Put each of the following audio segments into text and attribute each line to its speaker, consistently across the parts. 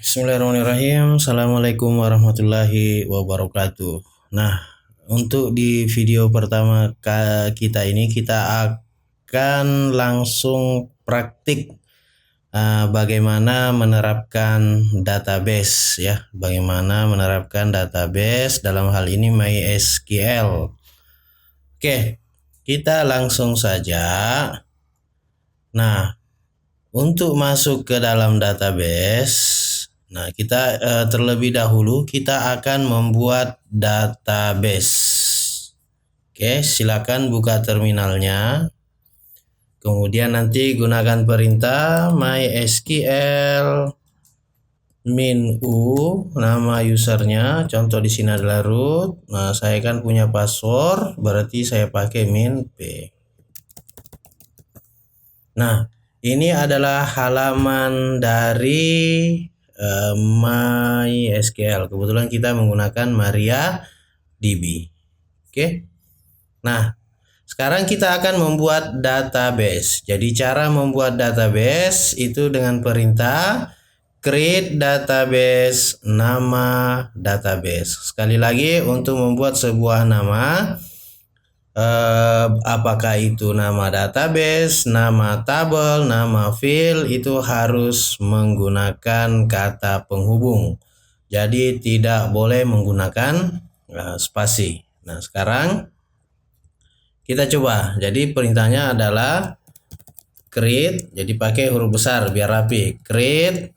Speaker 1: Bismillahirrahmanirrahim. Assalamualaikum warahmatullahi wabarakatuh. Nah, untuk di video pertama kita ini kita akan langsung praktik bagaimana menerapkan database ya. Bagaimana menerapkan database dalam hal ini MySQL. Oke, kita langsung saja. Nah, untuk masuk ke dalam database, nah kita terlebih dahulu kita akan membuat database. Oke, silakan buka terminalnya. Kemudian nanti gunakan perintah MySQL -u, nama usernya, contoh di sini adalah root. Nah, saya kan punya password, berarti saya pakai -p. Nah, ini adalah halaman dari MySQL. Kebetulan kita menggunakan MariaDB. Oke. Nah, sekarang kita akan membuat database. Jadi cara membuat database itu dengan perintah create database, nama database. Sekali lagi, untuk membuat sebuah nama, apakah itu nama database, nama tabel, nama field, itu harus menggunakan kata penghubung. Jadi tidak boleh menggunakan spasi. Nah, sekarang kita coba. Jadi perintahnya adalah create, jadi pakai huruf besar biar rapi. Create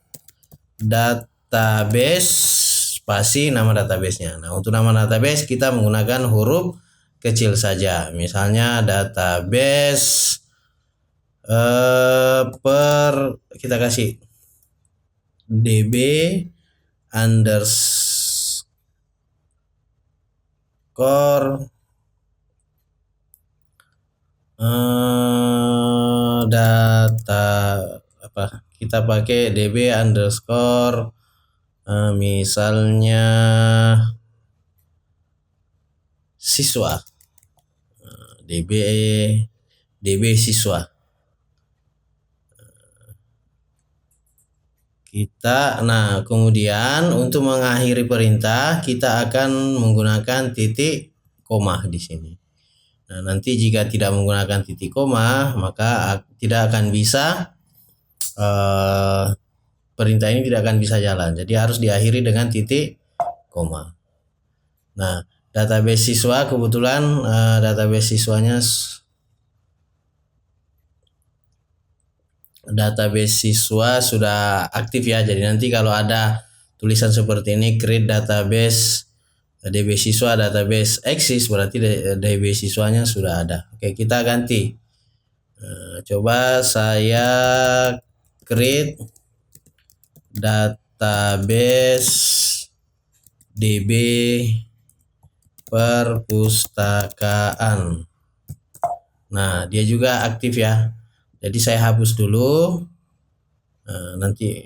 Speaker 1: database spasi nama databasenya. Nah, untuk nama database kita menggunakan huruf kecil saja, misalnya database kita kasih db underscore data kita pakai db underscore misalnya siswa, db siswa. Nah kemudian untuk mengakhiri perintah kita akan menggunakan titik koma di sini. Nah, nanti jika tidak menggunakan titik koma maka tidak akan bisa perintah ini tidak akan bisa jalan. Jadi harus diakhiri dengan titik koma. Nah, database siswa kebetulan database siswanya sudah aktif ya. Jadi nanti kalau ada tulisan seperti ini create database db siswa database exist, berarti db siswanya sudah ada. Oke, kita ganti. Coba saya create database db perpustakaan. Nah, dia juga aktif ya. Jadi saya hapus dulu. Nanti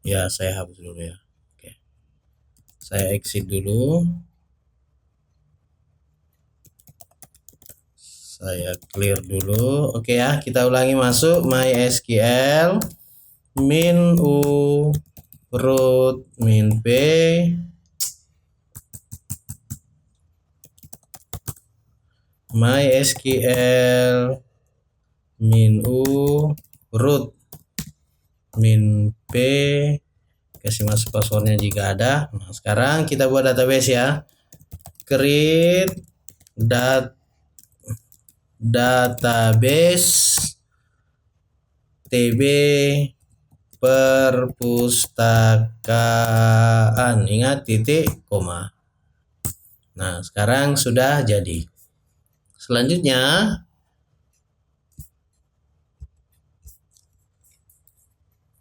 Speaker 1: ya, saya hapus dulu ya. Oke. Saya exit dulu. Saya clear dulu. Oke ya, kita ulangi masuk MySQL -u root -p MySQL -u root -p, kasih masuk passwordnya jika ada. Nah, sekarang kita buat database ya. Create database tb perpustakaan, ingat titik koma. Nah, sekarang sudah jadi. Selanjutnya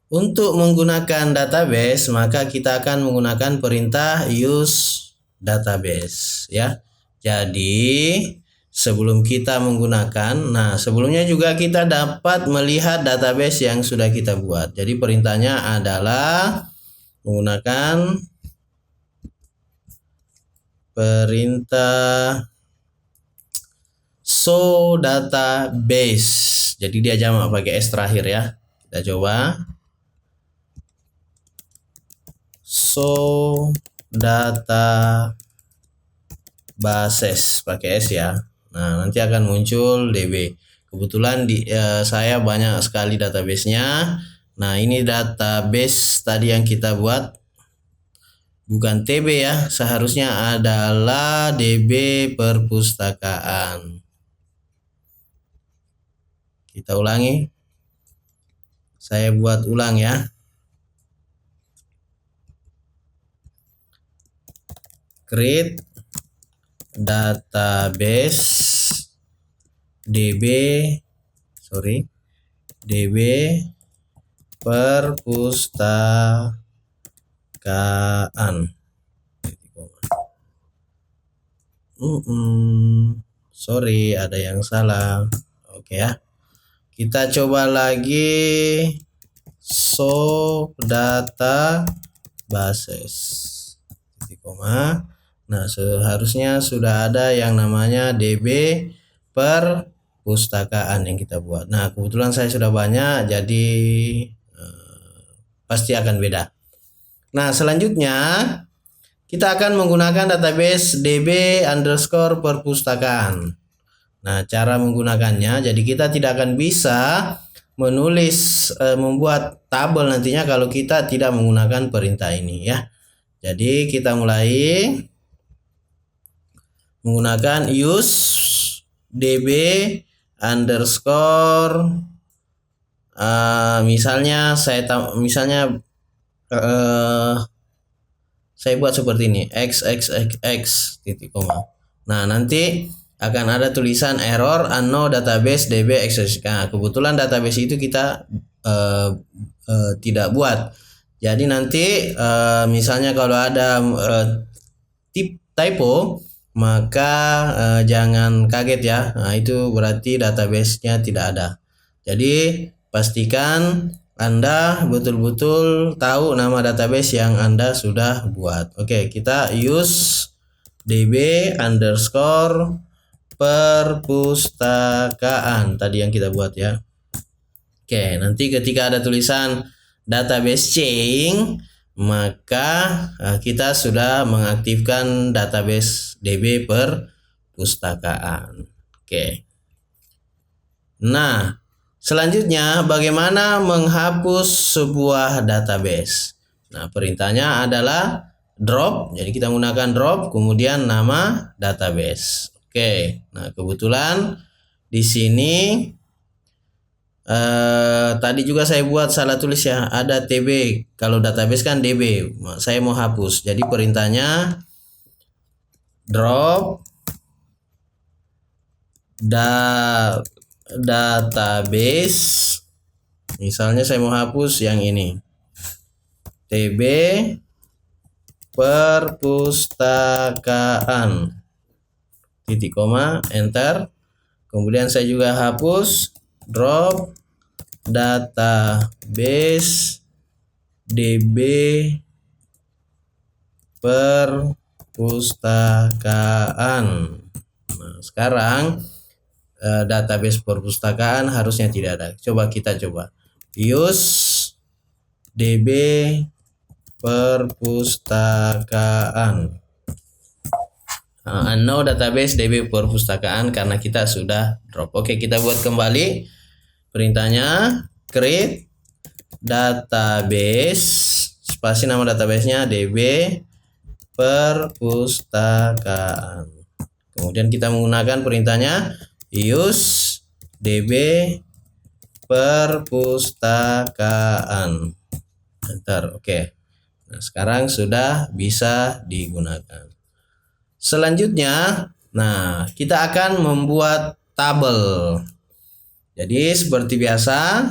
Speaker 1: untuk menggunakan database maka kita akan menggunakan perintah use database ya. Jadi sebelum kita menggunakan, nah sebelumnya juga kita dapat melihat database yang sudah kita buat. Jadi perintahnya adalah menggunakan perintah show database. Jadi dia jamak pakai S terakhir ya. Kita coba. Show databases pakai S ya. Nah, nanti akan muncul DB. Kebetulan saya banyak sekali database-nya. Nah, ini database tadi yang kita buat. Bukan TB ya, seharusnya adalah DB perpustakaan. Kita ulangi. Saya buat ulang ya. Create database DB perpustakaan. Sorry, ada yang salah. Oke ya. Kita coba lagi. Show databases. Nah, seharusnya sudah ada yang namanya DB perpustakaan yang kita buat. Nah, kebetulan saya sudah banyak, jadi pasti akan beda. Nah, selanjutnya kita akan menggunakan database DB underscore perpustakaan. Nah, cara menggunakannya, jadi kita tidak akan bisa membuat tabel nantinya kalau kita tidak menggunakan perintah ini ya. Jadi kita mulai menggunakan use DB underscore misalnya saya buat seperti ini xxxx titik koma. Nah, nanti akan ada tulisan error unknown database DB access. Nah, kebetulan database itu kita tidak buat. Jadi nanti misalnya kalau ada typo, maka jangan kaget ya. Nah, itu berarti database-nya tidak ada. Jadi pastikan Anda betul-betul tahu nama database yang Anda sudah buat. Oke, kita use DB underscore perpustakaan tadi yang kita buat ya. Oke, nanti ketika ada tulisan database change, maka kita sudah mengaktifkan database DB perpustakaan. Oke. Nah, selanjutnya bagaimana menghapus sebuah database? Nah, perintahnya adalah drop. Jadi kita menggunakan drop kemudian nama database. Oke. Nah, kebetulan di sini tadi juga saya buat salah tulis ya, ada TB. Kalau database kan DB. Saya mau hapus. Jadi perintahnya drop database. Misalnya saya mau hapus yang ini. TB perpustakaan. Titik koma, enter. Kemudian saya juga hapus drop database DB perpustakaan. Nah, sekarang database perpustakaan harusnya tidak ada. Coba kita coba use DB perpustakaan. Unknown database DB perpustakaan karena kita sudah drop. Oke, kita buat kembali perintahnya create database spasi nama databasenya DB perpustakaan. Kemudian kita menggunakan perintahnya use DB perpustakaan. Enter. Oke. Nah, sekarang sudah bisa digunakan. Selanjutnya, nah, kita akan membuat tabel. Jadi seperti biasa,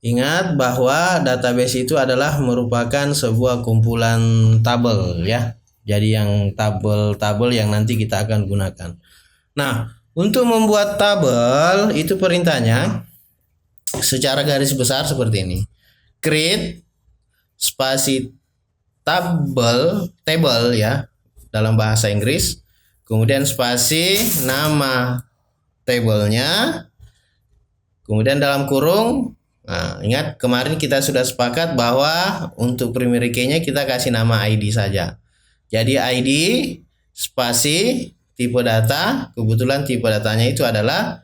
Speaker 1: ingat bahwa database itu adalah merupakan sebuah kumpulan tabel ya. Jadi yang tabel-tabel yang nanti kita akan gunakan. Nah, untuk membuat tabel itu perintahnya secara garis besar seperti ini. Create spasi table ya dalam bahasa Inggris. kemudian spasi nama tabelnya, kemudian dalam kurung. Nah, ingat kemarin kita sudah sepakat bahwa untuk primary key-nya kita kasih nama ID saja. Jadi ID spasi tipe data, kebetulan tipe datanya itu adalah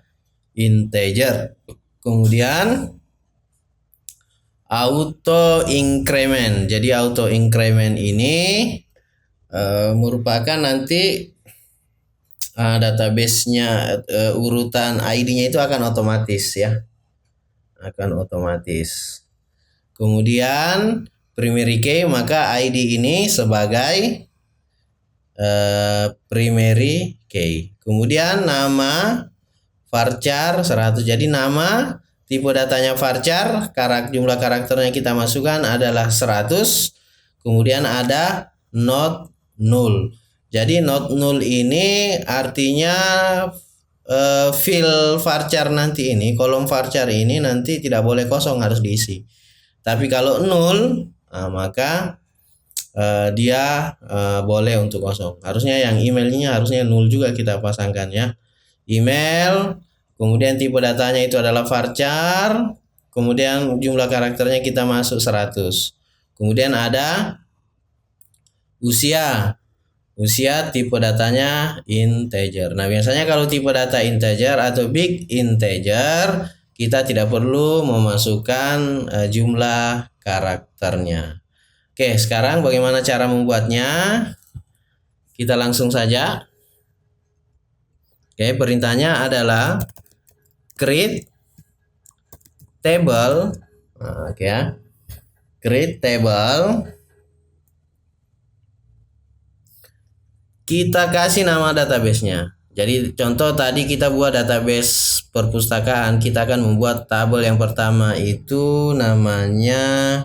Speaker 1: integer. Kemudian auto increment. Jadi auto increment ini merupakan nanti database-nya urutan ID-nya itu akan otomatis ya. Akan otomatis. Kemudian primary key, maka ID ini sebagai primary key. Kemudian nama varchar 100. Jadi nama tipe datanya varchar, jumlah karakternya kita masukkan adalah 100. Kemudian ada not null. Jadi not null ini artinya field varchar nanti ini, kolom varchar ini nanti tidak boleh kosong, harus diisi. Tapi kalau null, maka dia boleh untuk kosong. Harusnya yang emailnya harusnya null juga kita pasangkan ya. Email, kemudian tipe datanya itu adalah varchar, kemudian jumlah karakternya kita masuk 100. Kemudian ada usia. Usia tipe datanya integer. Nah, biasanya kalau tipe data integer atau big integer, kita tidak perlu memasukkan jumlah karakternya. Oke, sekarang bagaimana cara membuatnya? Kita langsung saja. Oke, perintahnya adalah create table. Oke ya. Create table. Kita kasih nama database-nya. Jadi contoh tadi kita buat database perpustakaan, kita akan membuat tabel yang pertama itu namanya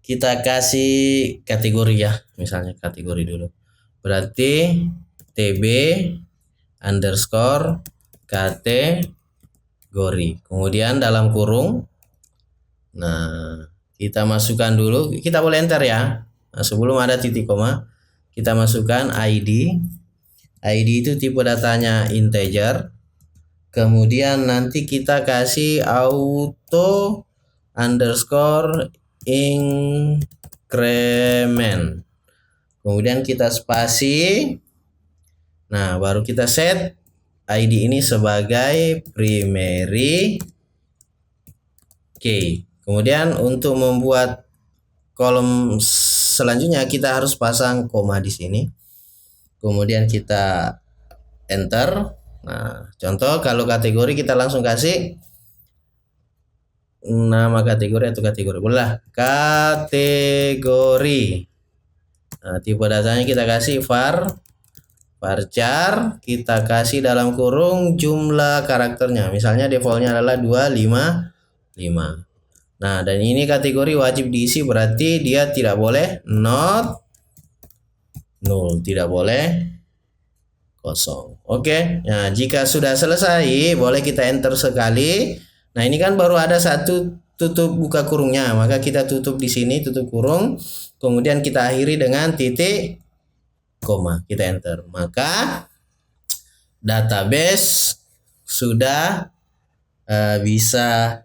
Speaker 1: kita kasih kategori ya, misalnya kategori dulu. Berarti TB underscore kategori. Kemudian dalam kurung. Nah, kita masukkan dulu, kita boleh enter ya. Nah, sebelum ada titik koma, kita masukkan ID. ID itu tipe datanya integer. Kemudian nanti kita kasih auto underscore increment. Kemudian kita spasi. Nah, baru kita set ID ini sebagai primary key. Kemudian untuk membuat kolom selanjutnya kita harus pasang koma di sini. Kemudian kita enter. Nah, contoh kalau kategori kita langsung kasih nama kategori atau kategori. Boleh kategori. Nah, tipe datanya kita kasih varchar, kita kasih dalam kurung jumlah karakternya. Misalnya defaultnya adalah 255. Nah, dan ini kategori wajib diisi, berarti dia tidak boleh not null, tidak boleh kosong. Oke. Nah, jika sudah selesai, boleh kita enter sekali. Nah, ini kan baru ada satu tutup buka kurungnya, maka kita tutup di sini, tutup kurung. Kemudian kita akhiri dengan titik koma, kita enter. Maka database sudah bisa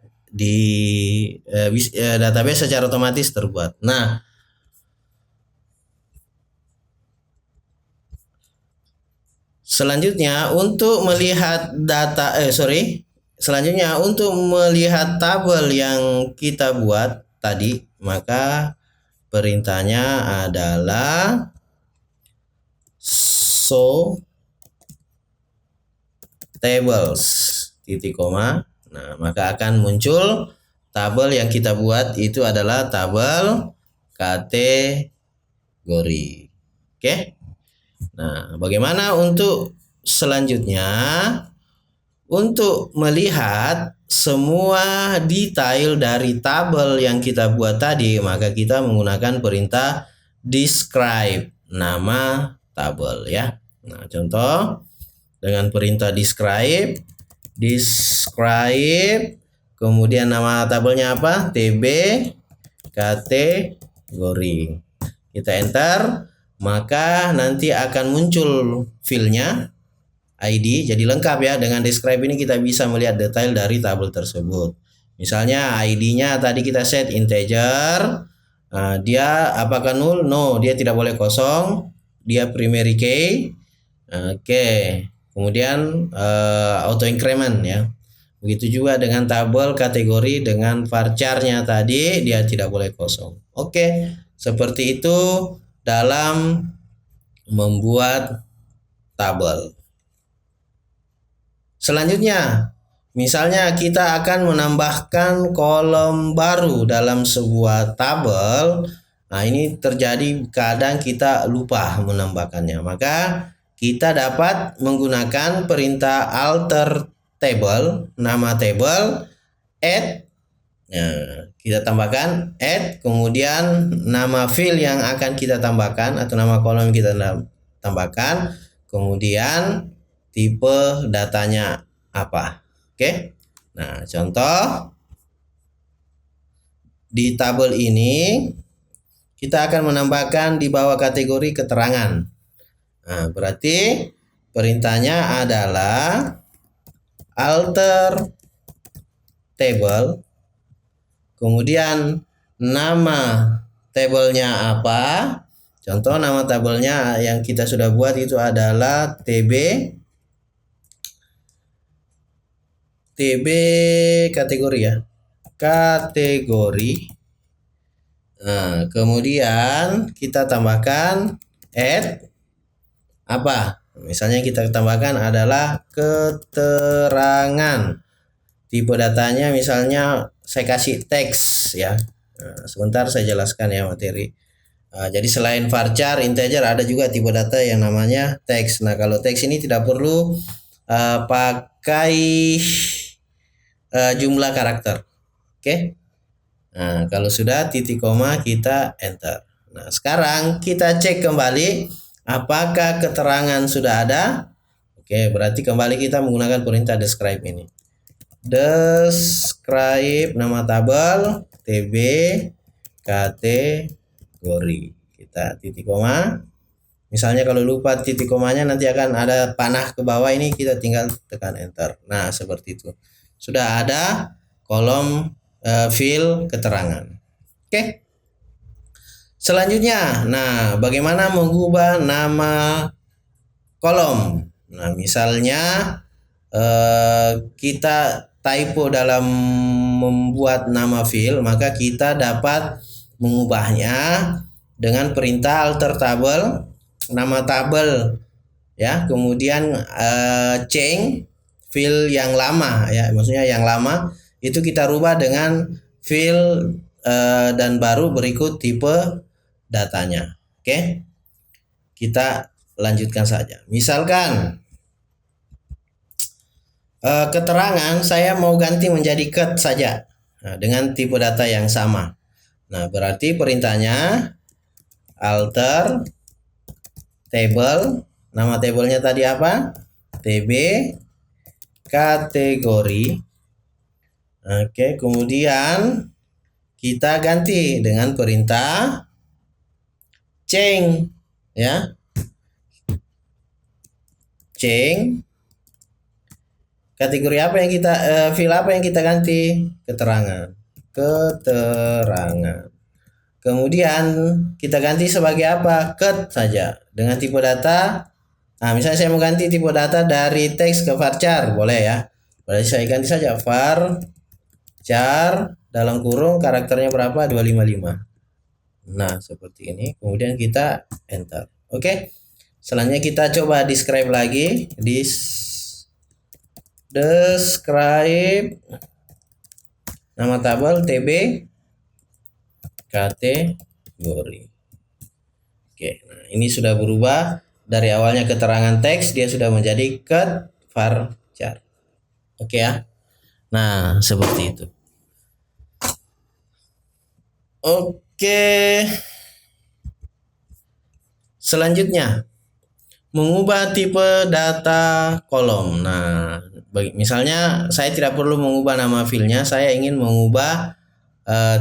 Speaker 1: database secara otomatis terbuat. Nah, selanjutnya untuk melihat untuk melihat tabel yang kita buat tadi, maka perintahnya adalah show tables titik koma. Nah, maka akan muncul tabel yang kita buat itu adalah tabel kategori. Oke. Nah, bagaimana untuk selanjutnya? Untuk melihat semua detail dari tabel yang kita buat tadi, maka kita menggunakan perintah describe nama tabel ya. Nah, contoh dengan perintah describe, kemudian nama tabelnya apa? TB kategori. Kita enter. maka nanti akan muncul filenya ID jadi lengkap ya. Dengan describe ini kita bisa melihat detail dari tabel tersebut. Misalnya ID-nya tadi kita set integer, dia apakah null? No, dia tidak boleh kosong, dia primary key. Oke, kemudian auto increment ya. Begitu juga dengan tabel kategori dengan varchar-nya tadi dia tidak boleh kosong. Oke, seperti itu dalam membuat tabel. Selanjutnya, misalnya kita akan menambahkan kolom baru dalam sebuah tabel. Nah, ini terjadi kadang kita lupa menambahkannya. Maka kita dapat menggunakan perintah alter table, nama table, add. Nah, kita tambahkan add, kemudian nama field yang akan kita tambahkan atau nama kolom yang kita tambahkan, kemudian tipe datanya apa. Oke. Nah, contoh di tabel ini kita akan menambahkan di bawah kategori keterangan. Nah, berarti perintahnya adalah alter table, kemudian nama tabelnya apa. Contoh nama tabelnya yang kita sudah buat itu adalah TB kategori ya, kategori. Nah, kemudian kita tambahkan add apa, misalnya kita tambahkan adalah keterangan. Tipe datanya misalnya saya kasih teks ya. Nah, sebentar saya jelaskan ya materi. Jadi selain varchar integer ada juga tipe data yang namanya teks. Nah, kalau teks ini tidak perlu pakai jumlah karakter. Oke. Nah, kalau sudah titik koma kita enter. Nah, sekarang kita cek kembali apakah keterangan sudah ada. Oke, berarti kembali kita menggunakan perintah describe ini. Describe nama tabel TB kategori. Kita titik koma. Misalnya kalau lupa titik komanya nanti akan ada panah ke bawah, ini kita tinggal tekan enter. Nah, seperti itu. Sudah ada kolom field keterangan. Oke. Selanjutnya, nah bagaimana mengubah nama kolom? Nah, misalnya kita typo dalam membuat nama field, maka kita dapat mengubahnya dengan perintah alter table, nama tabel ya, kemudian change field yang lama ya, maksudnya yang lama itu kita rubah dengan field dan baru berikut tipe datanya. Oke, kita lanjutkan saja. Misalkan keterangan saya mau ganti menjadi cut saja, nah, dengan tipe data yang sama. Nah, berarti perintahnya alter table, nama tabelnya tadi apa? TB kategori. Oke, kemudian kita ganti dengan perintah change ya. Change kategori apa yang kita field apa yang kita ganti? Keterangan. Keterangan. Kemudian kita ganti sebagai apa? Cut saja dengan tipe data. Nah, misalnya saya mau ganti tipe data dari teks ke varchar, boleh ya. Berarti saya ganti saja varchar dalam kurung karakternya berapa? 255. Nah, seperti ini. Kemudian kita enter. Oke. Selanjutnya kita coba describe lagi. Describe nama tabel TB kategori. Oke, nah ini sudah berubah dari awalnya keterangan teks dia sudah menjadi cut varchar. Oke ya. Nah, seperti itu. Oke. Selanjutnya mengubah tipe data kolom. Nah, misalnya saya tidak perlu mengubah nama filenya, saya ingin mengubah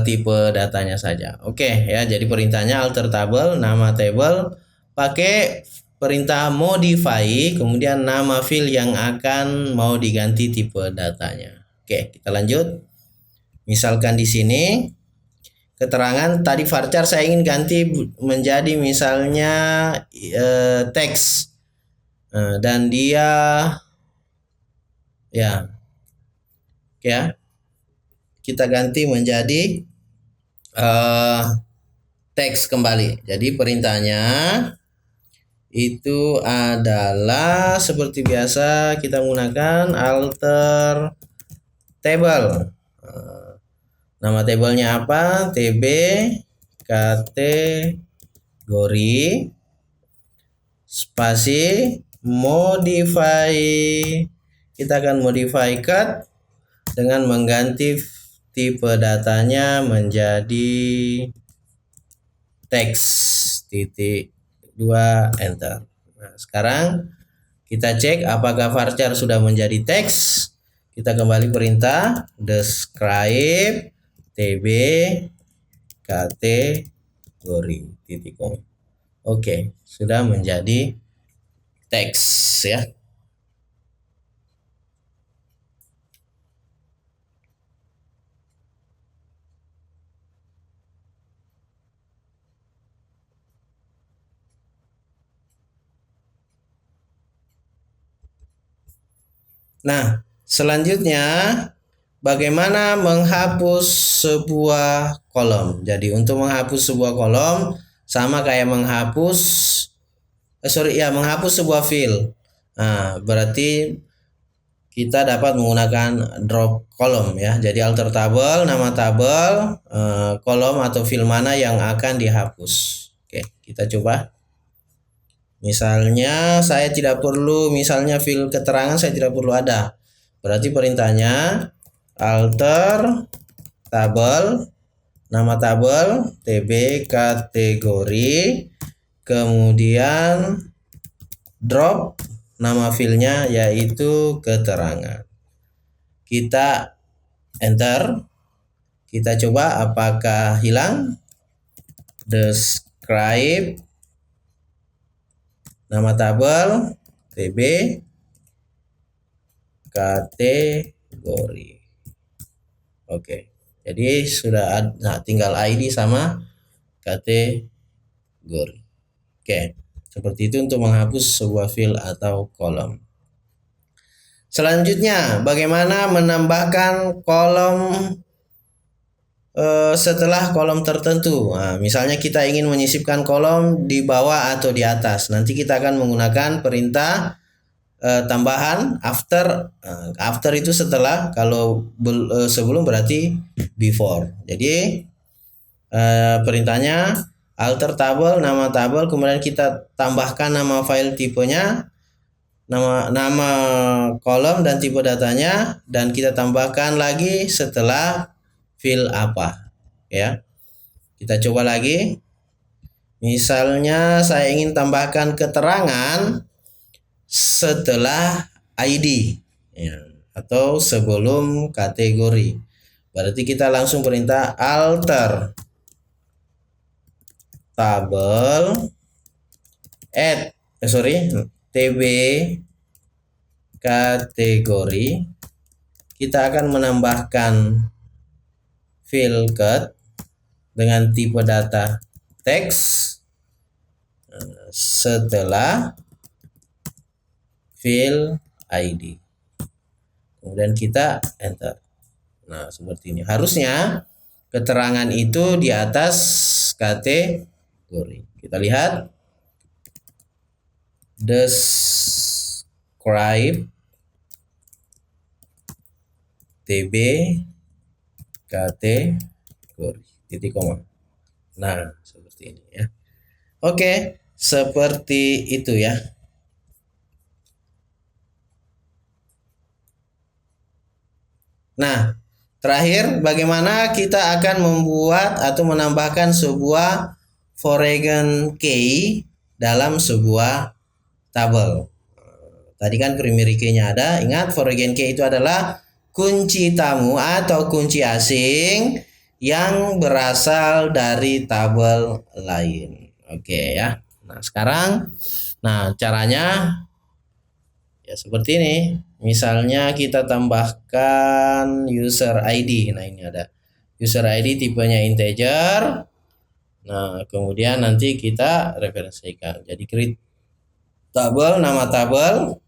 Speaker 1: tipe datanya saja. Oke ya, jadi perintahnya alter table, nama table, pakai perintah modify, kemudian nama file yang akan mau diganti tipe datanya. Oke, kita lanjut. Misalkan di sini keterangan tadi varchar saya ingin ganti menjadi misalnya teks, dan dia ya kita ganti menjadi teks kembali. Jadi perintahnya itu adalah seperti biasa kita menggunakan alter table. Nama tabelnya apa? TB kategori spasi modify. Kita akan modify cut dengan mengganti tipe datanya menjadi teks titik 2 enter. Nah, sekarang kita cek apakah varchar sudah menjadi teks. Kita kembali perintah describe tb kategori titik koma. Oke, sudah menjadi teks ya. Nah, selanjutnya bagaimana menghapus sebuah kolom. Jadi untuk menghapus sebuah kolom sama kayak menghapus menghapus sebuah file. Nah, berarti kita dapat menggunakan drop kolom ya. Jadi alter tabel, nama tabel, kolom atau file mana yang akan dihapus. Oke, kita coba. Misalnya saya tidak perlu, misalnya file keterangan saya tidak perlu ada. Berarti perintahnya alter tabel, nama tabel tb kategori, kemudian drop nama filenya yaitu keterangan. Kita enter. Kita coba apakah hilang. Describe nama tabel tb kategori. Oke, jadi sudah ada, tinggal ID sama kategori. Oke, seperti itu untuk menghapus sebuah file atau kolom. Selanjutnya, bagaimana menambahkan kolom setelah kolom tertentu. Nah, misalnya kita ingin menyisipkan kolom di bawah atau di atas. Nanti kita akan menggunakan perintah tambahan after. After itu setelah, kalau sebelum berarti before. Jadi perintahnya alter tabel, nama tabel, kemudian kita tambahkan nama file tipenya, nama kolom dan tipe datanya, dan kita tambahkan lagi setelah file apa ya. Kita coba lagi. Misalnya saya ingin tambahkan keterangan setelah ID ya, atau sebelum kategori. Berarti kita langsung perintah alter tabel tb kategori. Kita akan menambahkan file cut dengan tipe data teks setelah file ID. Kemudian kita enter. Nah, seperti ini. Harusnya keterangan itu di atas kategori. Kita lihat. Describe tb kategori titik koma. Nah, seperti ini ya. Oke, seperti itu ya. Nah, terakhir bagaimana kita akan membuat atau menambahkan sebuah foreign key dalam sebuah tabel. Tadi kan primary key-nya ada. Ingat, foreign key itu adalah kunci tamu atau kunci asing yang berasal dari tabel lain. Oke ya. Nah, sekarang caranya ya seperti ini. Misalnya kita tambahkan user ID. Nah, ini ada user ID tipenya integer. Nah, kemudian nanti kita referensikan. Jadi create tabel, nama tabel,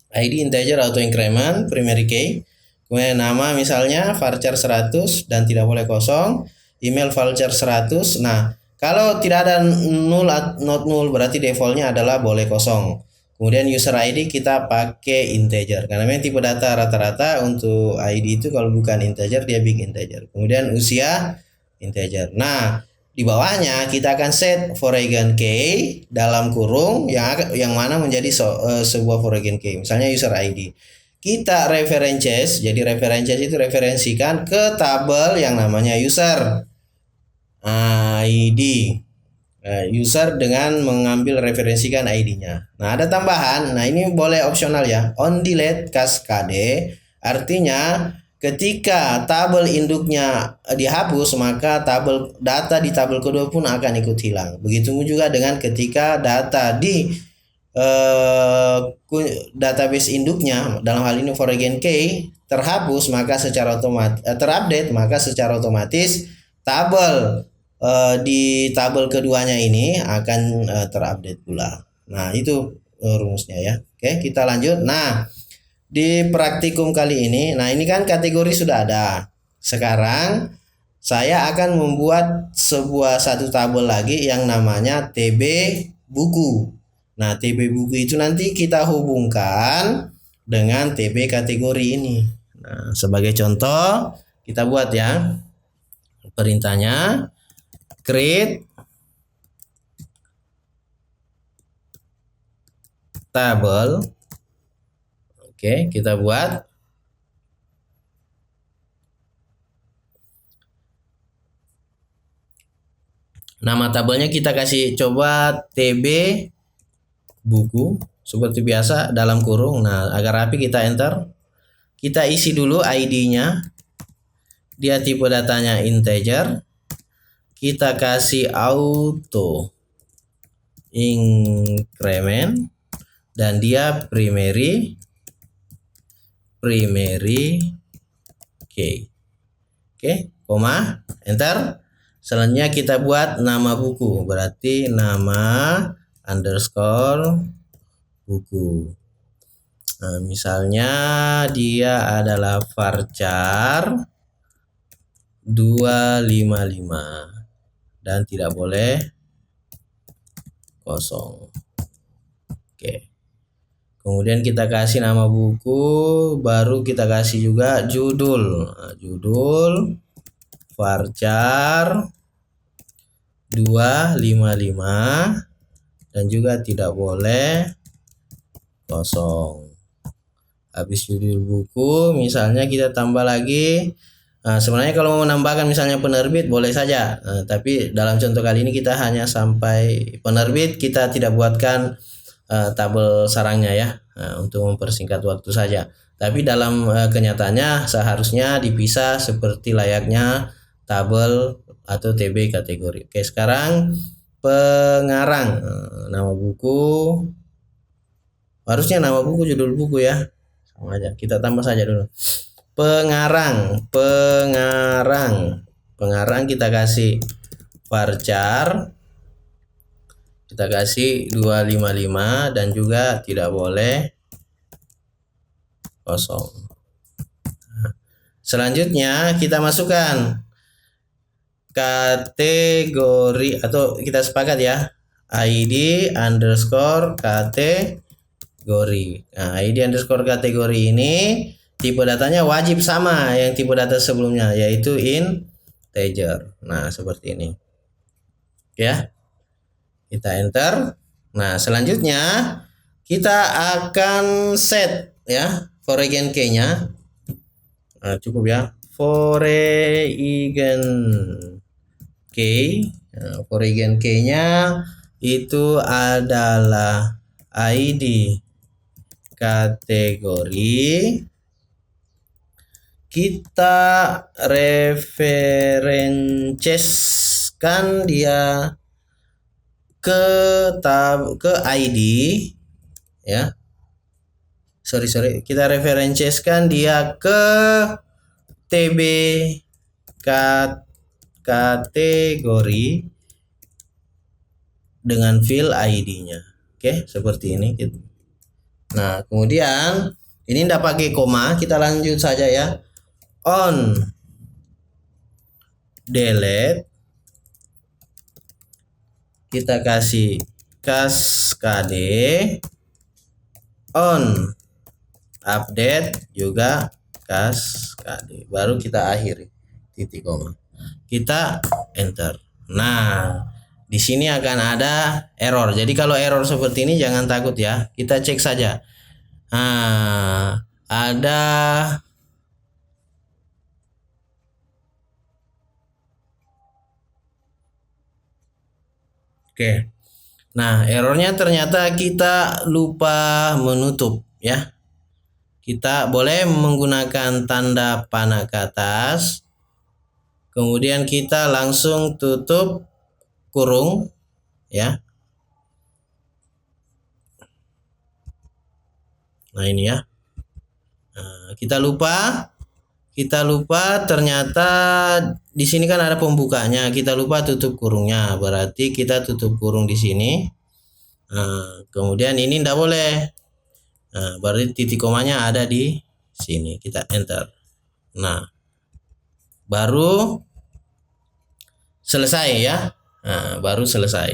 Speaker 1: ID integer auto increment, primary key. Kemudian nama misalnya varchar 100 dan tidak boleh kosong. Email varchar 100. Nah, kalau tidak ada null not null berarti defaultnya adalah boleh kosong. Kemudian user ID kita pakai integer karena memang tipe data rata-rata untuk ID itu kalau bukan integer dia big integer. Kemudian usia integer. Nah, di bawahnya kita akan set foreign key dalam kurung yang mana menjadi sebuah foreign key. Misalnya user ID. Kita references, jadi references itu referensikan ke tabel yang namanya user ID. User dengan mengambil referensikan ID-nya. Nah, ada tambahan. Nah, ini boleh opsional ya. On delete cascade artinya ketika tabel induknya dihapus maka tabel data di tabel kedua pun akan ikut hilang. Begitu juga dengan ketika data di database induknya dalam hal ini foreign key terhapus maka secara otomatis terupdate maka secara otomatis tabel di tabel keduanya ini akan terupdate pula. Nah, itu rumusnya ya. Oke, kita lanjut. Nah, di praktikum kali ini, nah ini kan kategori sudah ada. Sekarang saya akan membuat satu tabel lagi yang namanya TB buku. Nah, TB buku itu nanti kita hubungkan dengan TB kategori ini. Nah, sebagai contoh kita buat ya. Perintahnya create tabel. Oke, kita buat. Nama tabelnya kita kasih coba TB buku seperti biasa dalam kurung. Nah, agar rapi kita enter. Kita isi dulu ID-nya. Dia tipe datanya integer. Kita kasih auto increment dan dia primary key. Oke, koma, enter. Selanjutnya kita buat nama buku, berarti nama underscore buku. Nah, misalnya dia adalah varchar 255 dan tidak boleh kosong. Oke. Kemudian kita kasih nama buku, baru kita kasih juga judul. Nah, judul varchar 255 dan juga tidak boleh kosong. Habis judul buku misalnya kita tambah lagi. Nah, sebenarnya kalau mau menambahkan misalnya penerbit boleh saja. Nah, tapi dalam contoh kali ini kita hanya sampai penerbit, kita tidak buatkan tabel sarangnya ya, untuk mempersingkat waktu saja. Tapi dalam kenyataannya seharusnya dipisah seperti layaknya tabel atau TB kategori. Oke, sekarang pengarang. Nama buku, harusnya nama buku judul buku ya, sama aja, kita tambah saja dulu. Pengarang kita kasih varchar, kita kasih 255 dan juga tidak boleh kosong. Selanjutnya kita masukkan kategori atau kita sepakat ya, ID underscore kategori. Nah, ID underscore kategori ini tipe datanya wajib sama yang tipe data sebelumnya, yaitu integer. Nah, seperti ini ya, kita enter. Nah, selanjutnya kita akan set ya foreign key-nya. Nah, cukup ya, foreign key. Nah, foreign key-nya itu adalah ID kategori. Kita referensikan dia ke ID ya. Kita referensikan dia ke TB kategori dengan field ID-nya. Oke, seperti ini. Nah, kemudian ini tidak pakai koma, kita lanjut saja ya. On delete, kita kasih kaskade, on update juga kaskade, baru kita akhiri titik koma, kita enter. Nah, di sini akan ada error. Jadi kalau error seperti ini jangan takut ya, kita cek saja. Nah, ada oke. Nah, errornya ternyata kita lupa menutup ya. Kita boleh menggunakan tanda panah ke atas, kemudian kita langsung tutup kurung ya. Nah, ini ya. Nah, kita lupa ternyata di sini kan ada pembukanya, kita lupa tutup kurungnya, berarti kita tutup kurung di sini. Nah, kemudian ini tidak boleh. Nah, berarti titik komanya ada di sini, kita enter. Nah, baru selesai ya. Nah, baru selesai.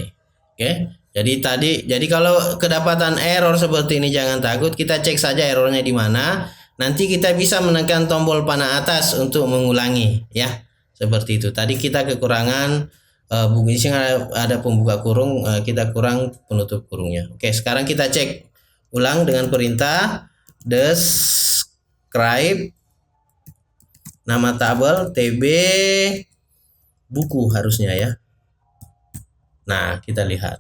Speaker 1: Oke. Jadi kalau kedapatan error seperti ini jangan takut, kita cek saja errornya di mana. Nanti kita bisa menekan tombol panah atas untuk mengulangi ya. Seperti itu. Tadi kita kekurangan di sini ada pembuka kurung, kita kurang penutup kurungnya. Oke, sekarang kita cek ulang dengan perintah describe nama tabel TB buku harusnya ya. Nah, kita lihat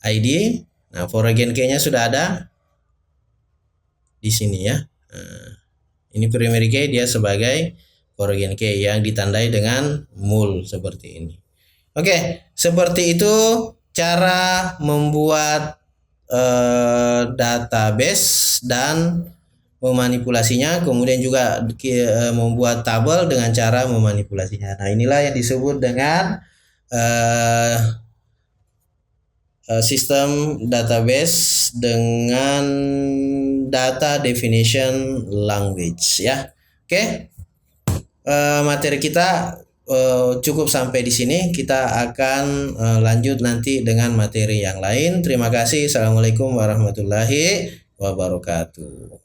Speaker 1: ID. Nah, foreign key-nya sudah ada di sini ya. Nah, ini primary key, dia sebagai foreign key yang ditandai dengan mul seperti ini. Oke, seperti itu cara membuat database dan memanipulasinya, kemudian juga membuat tabel dengan cara memanipulasinya. Nah, inilah yang disebut dengan sistem database dengan data definition language ya. Oke. Materi kita cukup sampai di sini. Kita akan lanjut nanti dengan materi yang lain. Terima kasih. Assalamualaikum warahmatullahi wabarakatuh.